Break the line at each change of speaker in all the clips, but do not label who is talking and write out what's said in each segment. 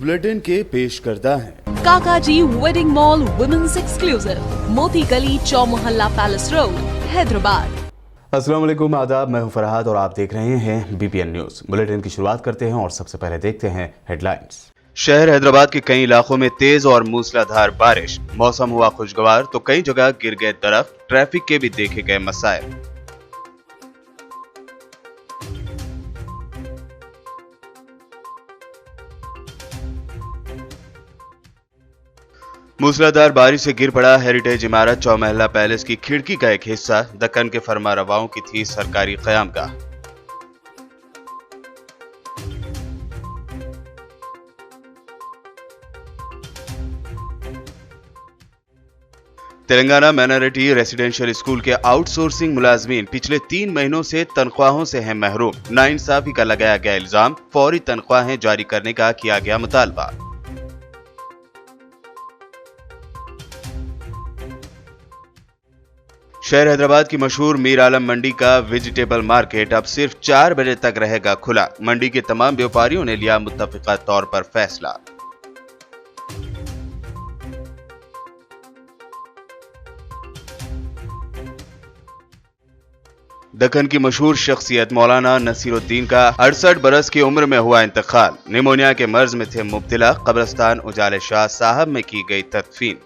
Bulletin के पेश करता है
काकाजी वेडिंग मॉल वुमेन्स एक्सक्लूसिव, मोती गली, चौमोहल्ला पैलेस रोड, हैदराबाद।
अस्सलाम वालेकुम, आदाब। मैं हूं फरहाद और आप देख रहे हैं बीपीएन न्यूज। बुलेटिन की शुरुआत करते हैं और सबसे पहले देखते हैं हेडलाइंस। शहर हैदराबाद के कई इलाकों में तेज और मूसलाधार बारिश, मौसम हुआ खुशगवार तो कई जगह गिर गए दरख्त, ट्रैफिक के भी देखे गए मसाइल। मूसलाधार बारिश से गिर पड़ा हेरिटेज इमारत चौमहला पैलेस की खिड़की का एक हिस्सा। दक्कन के फरमा रवाओं की थी सरकारी क़यामगाह। तेलंगाना माइनॉरिटी रेसिडेंशियल स्कूल के आउटसोर्सिंग मुलाजमीन पिछले 3 महीनों से तनख्वाहों से हैं महरूम। नाइंसाफी का लगाया गया इल्जाम, फौरी तनख्वाहें जारी करने का किया गया मुतालबा। शहर हैदराबाद की मशहूर मीर आलम मंडी का वेजिटेबल मार्केट अब सिर्फ 4 बजे तक रहेगा खुला। मंडी के तमाम व्यापारियों ने लिया मुत्तफिका तौर पर फैसला। दक्कन की मशहूर शख्सियत मौलाना नसीरुद्दीन का 68 बरस की उम्र में हुआ इंतकाल। निमोनिया के मर्ज में थे मुब्तला। कब्रिस्तान उजाले शाह साहब में की गई तदफीन।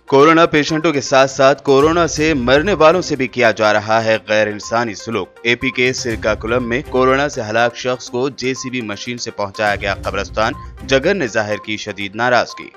कोरोना पेशेंटों के साथ साथ कोरोना से मरने वालों से भी किया जा रहा है गैर इंसानी सुलूक। एपी के सिरकाकुलम में कोरोना से हलाक शख्स को जेसीबी मशीन से पहुंचाया गया कब्रिस्तान। जगन ने जाहिर की शदीद नाराजगी।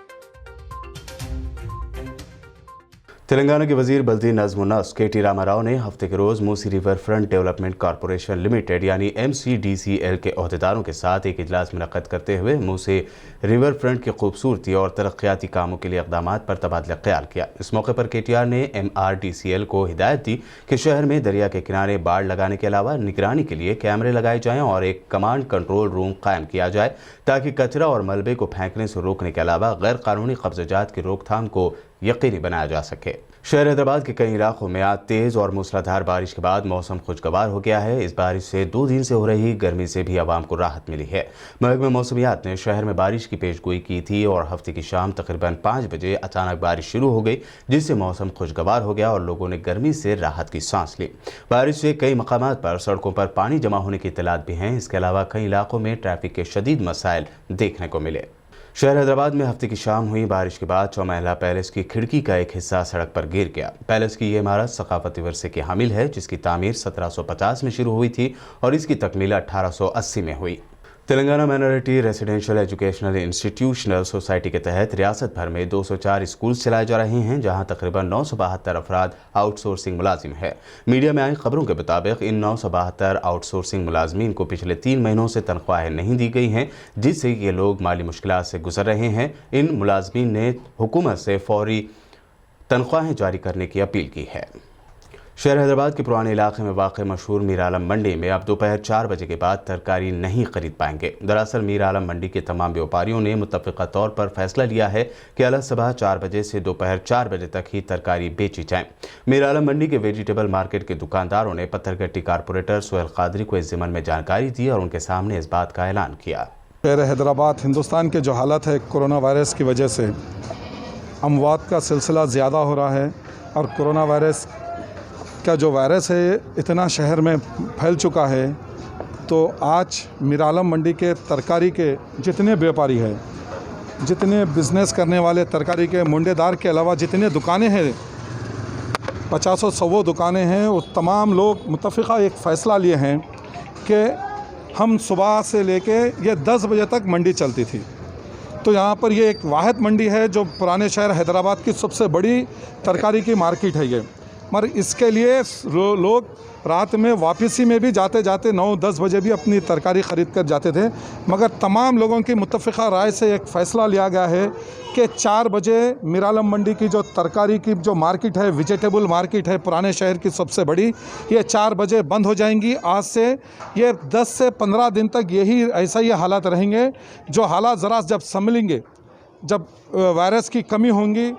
तेलंगाना के वजीर बल्दी नज़्म नस्क केटी रामाराव ने हफ्ते के रोज Musi river front development corporation limited यानी MCDCL के अहदेदारों के साथ एक इजलास मुनक्कद करते हुए मूसी रिवर फ्रंट की खूबसूरती और तरक्याती कामों के लिए इक़दामात पर तबादला ख्याल किया। इस मौके पर KTR ने MRDCL को हिदायत दी कि शहर में दरिया के किनारे बाड़ लगाने के अलावा निगरानी के लिए कैमरे लगाए जाएं और एक कमांड कंट्रोल रूम कायम किया जाए ताकि कचरा और मलबे को फेंकने से रोकने के अलावा गैर कानूनी कब्ज़ात की रोकथाम को यकीनी बनाया जा सके। शहर हैदराबाद के कई इलाकों में आज तेज और मूसलाधार बारिश के बाद मौसम खुशगवार हो गया है। इस बारिश से 2 दिन से हो रही गर्मी से भी आवाम को राहत मिली है। महकमा मौसमियात ने शहर में बारिश की पेशगोई की थी और हफ्ते की शाम तकरीबन 5 बजे अचानक बारिश शुरू हो गई, जिससे मौसम खुशगवार हो गया और लोगों ने गर्मी से राहत की सांस ली। बारिश से कई मकामात पर सड़कों पर पानी जमा होने की इत्तलात भी हैं। इसके अलावा कई इलाकों में ट्रैफिक के शदीद मसाइल देखने को मिले। शहर हैदराबाद में हफ्ते की शाम हुई बारिश के बाद चौमहला पैलेस की खिड़की का एक हिस्सा सड़क पर गिर गया। पैलेस की ये इमारत सकाफती विरसे की हामिल है, जिसकी तामीर 1750 में शुरू हुई थी और इसकी तकमील 1880 में हुई। Telangana minority residential educational institutional society के तहत रियासत भर में 204 स्कूल चलाए जा रहे हैं, जहां तकरीबन 972 अफराद आउटसोर्सिंग मुलाजिम है। मीडिया में आई खबरों के मुताबिक इन 972 आउटसोर्सिंग मुलाजमीन को पिछले 3 महीनों से तनख्वाहें नहीं दी गई हैं, जिससे ये लोग माली मुश्किलात से गुजर रहे हैं। इन मुलाजमीन ने हुकूमत से फौरी तनख्वाहें जारी करने की अपील की है। शहर हैदराबाद के पुराने इलाके में वाक़ मशहूर मीर आलम मंडी में अब दोपहर 4 बजे के बाद तरकारी नहीं खरीद पाएंगे। दरअसल मीर आलम मंडी के तमाम व्यापारियों ने मुत्तफ़िक़ा तौर पर फैसला लिया है कि अलग सुबह 4 बजे से दोपहर 4 बजे तक ही तरकारी बेची जाए। मीर आलम मंडी के वेजिटेबल मार्केट के दुकानदारों ने पत्थरगट्टी कारपोरेटर सोहेल कादरी को इस ज़िम्मन में जानकारी दी और उनके सामने इस बात का ऐलान किया।
शहर हैदराबाद हिंदुस्तान के जो हालत है कोरोना वायरस की वजह से अमवात का सिलसिला ज़्यादा हो रहा है और कोरोना वायरस का जो वायरस है इतना शहर में फैल चुका है, तो आज मीर आलम मंडी के तरकारी के जितने व्यापारी हैं, जितने बिज़नेस करने वाले तरकारी के मुंडेदार के अलावा जितने दुकानें हैं, 50-100 दुकानें हैं, वो तमाम लोग मुत्तफ़िक़ा एक फ़ैसला लिए हैं कि हम सुबह से लेके ये 10 बजे तक मंडी चलती थी। तो यहाँ पर ये एक वाहिद मंडी है जो पुराने शहर हैदराबाद की सबसे बड़ी तरकारी की मार्केट है ये। मगर इसके लिए लोग रात में वापसी में भी जाते जाते 9-10 बजे भी अपनी तरकारी ख़रीद कर जाते थे। मगर तमाम लोगों की मुत्तफ़िक़ा राय से एक फ़ैसला लिया गया है कि 4 बजे मीर आलम मंडी की जो तरकारी की जो मार्केट है, वेजिटेबल मार्केट है पुराने शहर की सबसे बड़ी, ये 4 बजे बंद हो जाएंगी। आज से ये 10 से 15 दिन तक यही ऐसा ही हालात रहेंगे। जो हालात ज़रा जब संभलेंगे, जब वायरस की कमी होंगी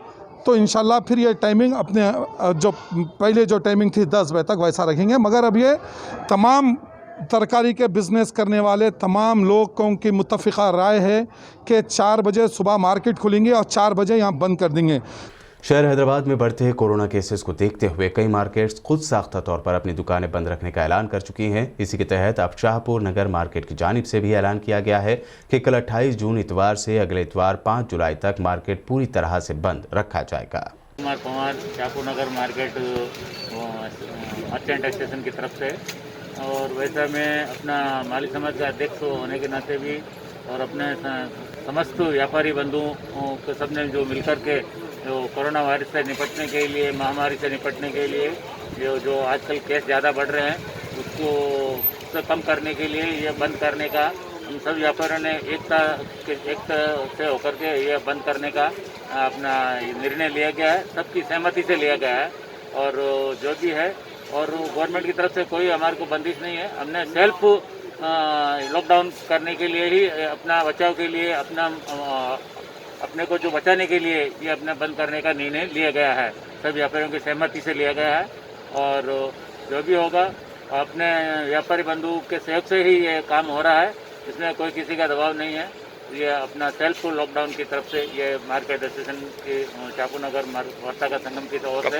तो इंशाल्लाह फिर ये टाइमिंग अपने जो पहले जो टाइमिंग थी 10 बजे तक वैसा रखेंगे। मगर अब ये तमाम तरकारी के बिज़नेस करने वाले तमाम लोगों की मुत्तफ़िक़ा राय है कि 4 बजे सुबह मार्केट खुलेंगे और 4 बजे यहाँ बंद कर देंगे।
शहर हैदराबाद में बढ़ते कोरोना केसेस को देखते हुए कई मार्केट्स खुद साख्ता तौर पर अपनी दुकानें बंद रखने का ऐलान कर चुकी हैं। इसी के तहत अब शाहपुर नगर मार्केट की जानिब से भी ऐलान किया गया है कि कल 28 जून इतवार से अगले इतवार 5 जुलाई तक मार्केट पूरी तरह से बंद रखा जाएगा।
कुमार शाहपुर नगर मार्केट मर्चेंट स्टेशन की तरफ से, और वैसा मैं अपना माली समाज का अध्यक्ष होने के नाते भी और अपने समस्त व्यापारी बंधुओं के सबने जो मिलकर के जो कोरोना वायरस से निपटने के लिए, महामारी से निपटने के लिए जो आजकल केस ज़्यादा बढ़ रहे हैं उसको कम करने के लिए ये बंद करने का हम सब व्यापारियों ने एकता से होकर के ये बंद करने का अपना निर्णय लिया गया है। सबकी सहमति से लिया गया है और जो भी है, और गवर्नमेंट की तरफ से कोई हमारे को बंदिश नहीं है। हमने सेल्फ लॉकडाउन करने के लिए ही अपना बचाव के लिए अपने को जो बचाने के लिए ये अपना बंद करने का निर्णय लिया गया है। सब व्यापारियों की सहमति से लिया गया है और जो भी होगा अपने व्यापारी बंधु के सहयोग से ही ये काम हो रहा है। इसमें कोई किसी का दबाव नहीं है। ये अपना सेल्फ लॉकडाउन की तरफ से ये मार्केट एसोसिएशन की शाहपुर नगर वर्तक संगम की ओर से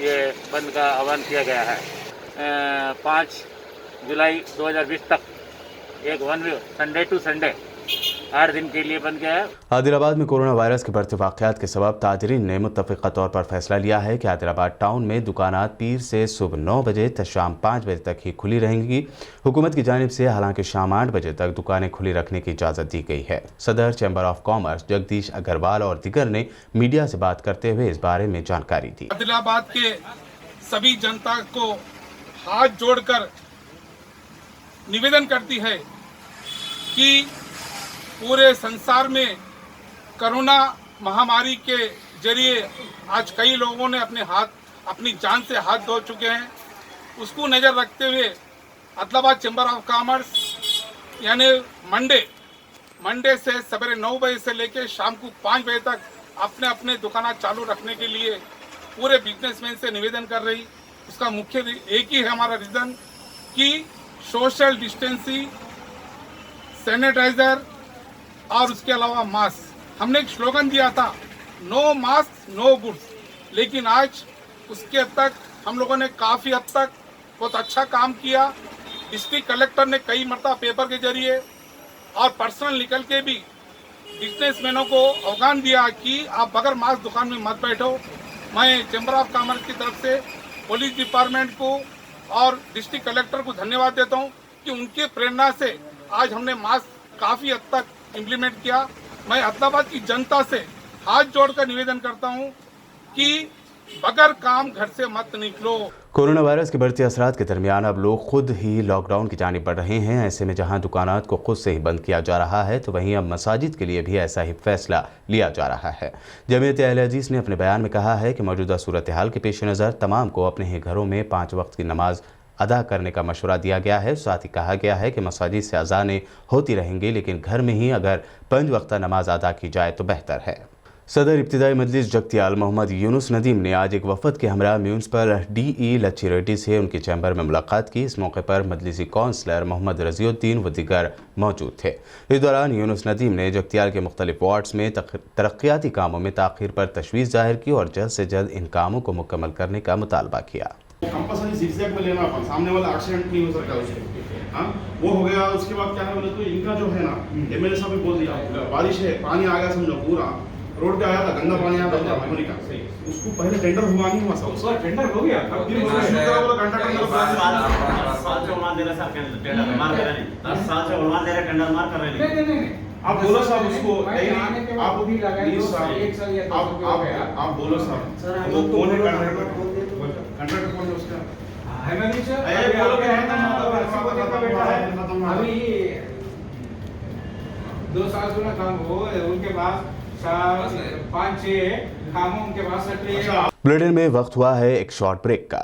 ये बंद का आह्वान किया गया है। 5 जुलाई 2020 तक एक संडे टू संडे 8 दिन के लिए बन गया है।
आदिलाबाद में कोरोना वायरस के बढ़ते वाक़यात के सबब ताजरीन ने मुत्तफ़िक़ा तौर पर फैसला लिया है कि आदिलाबाद टाउन में दुकानात पीर से सुबह 9 बजे तक शाम 5 बजे तक ही खुली रहेंगी। हुकूमत की जानिब से हालांकि शाम 8 बजे तक दुकानें खुली रखने की इजाज़त दी गई है। सदर chamber of commerce Jagdish Agarwal और दिगर ने मीडिया से बात करते हुए इस बारे में जानकारी दी।
आदिलाबाद के सभी जनता को हाथ जोड़कर निवेदन करती है कि पूरे संसार में कोरोना महामारी के जरिए आज कई लोगों ने अपनी जान से हाथ धो चुके हैं। उसको नज़र रखते हुए आदिलाबाद चैम्बर ऑफ कॉमर्स यानी मंडे से सवेरे 9 बजे से लेकर शाम को 5 बजे तक अपने अपने दुकाना चालू रखने के लिए पूरे बिजनेसमैन से निवेदन कर रही। उसका मुख्य एक ही है हमारा रीज़न कि सोशल डिस्टेंसिंग, सैनिटाइज़र और उसके अलावा मास्क। हमने एक स्लोगन दिया था, नो मास्क नो गुड्स, लेकिन आज उसके हद तक हम लोगों ने काफ़ी हद तक बहुत अच्छा काम किया। डिस्ट्रिक्ट कलेक्टर ने कई मरतबा पेपर के जरिए और पर्सनल निकल के भी बिजनेसमैनों को अवगान दिया कि आप बगैर मास्क दुकान में मत बैठो। मैं चैम्बर ऑफ कॉमर्स की तरफ से पुलिस डिपार्टमेंट को और डिस्ट्रिक्ट कलेक्टर को धन्यवाद देता हूँ कि उनके प्रेरणा से आज हमने मास्क काफ़ी हद तक इम्प्लीमेंट किया। मैं आदिलाबाद की जनता से हाथ जोड़कर निवेदन करता हूं कि बगैर काम घर से मत निकलो।
कोरोना वायरस के बढ़ते असरात के दरमियान अब लोग खुद ही लॉकडाउन की जानिब बढ़ रहे हैं। ऐसे में जहां दुकानात को खुद से ही बंद किया जा रहा है तो वहीं अब मसाजिद के लिए भी ऐसा ही फैसला लिया जा रहा है। जमीयत अहले हदीस ने अपने बयान में कहा है कि मौजूदा सूरत हाल के पेश नज़र तमाम को अपने ही घरों में 5 वक्त की नमाज अदा करने का मशवरा दिया गया है। साथ ही कहा गया है कि मसाजिद से अज़ानें होती रहेंगी, लेकिन घर में ही अगर 5 वक्त नमाज अदा की जाए तो बेहतर है। सदर इब्तिदाई मजलिस जगतियाल मोहम्मद यूनुस नदीम ने आज एक वफद के हमरा म्यूनसिपल DE लच्छी रेड्डी से उनके चैम्बर में मुलाकात की। इस मौके पर मजलिसी कौंसलर मोहम्मद रज़ीउद्दीन व दीगर मौजूद थे। इस दौरान यूनुस नदीम ने जगतियाल के मुख्तलिफ वार्ड्स में तरक्याती कामों में ताख़ीर पर तशवीश जाहिर की और जल्द से जल्द इन कामों को मुकम्मल करने का मुतालबा किया।
कंपल्सरी zigzag में लेना, अपन सामने वाला एक्सीडेंट नहीं हो सकता उसको। हाँ, वो हो गया। उसके बाद क्या है बोले तो इनका जो है ना, MLA साहब ने बोल दिया बारिश है, पानी आ गया समझो, पूरा रोड पे आया था, गंदा पानी आया था मेमोरी का। उसको पहले टेंडर हुआ नहीं हुआ सब, उसका टेंडर हो गया। अब दिन उसको शुरू करा, बोला घंटा टेंडर 10 साल से उड़वा दे रहा सर, टेंडर मार कर रहे हैं, 10 साल से उड़वा दे रहे, टेंडर मार कर रहे हैं। नहीं आप बोलो साहब उसको, आप भी लगाइए, आप बोलो साहब वो कौन है कंट्रैक्टर कौन है उसका?
अभी 2 साल से काम हो उनके पास 5-6 कामों उनके पास।
बुलेटिन में वक्त हुआ है एक शॉर्ट ब्रेक का।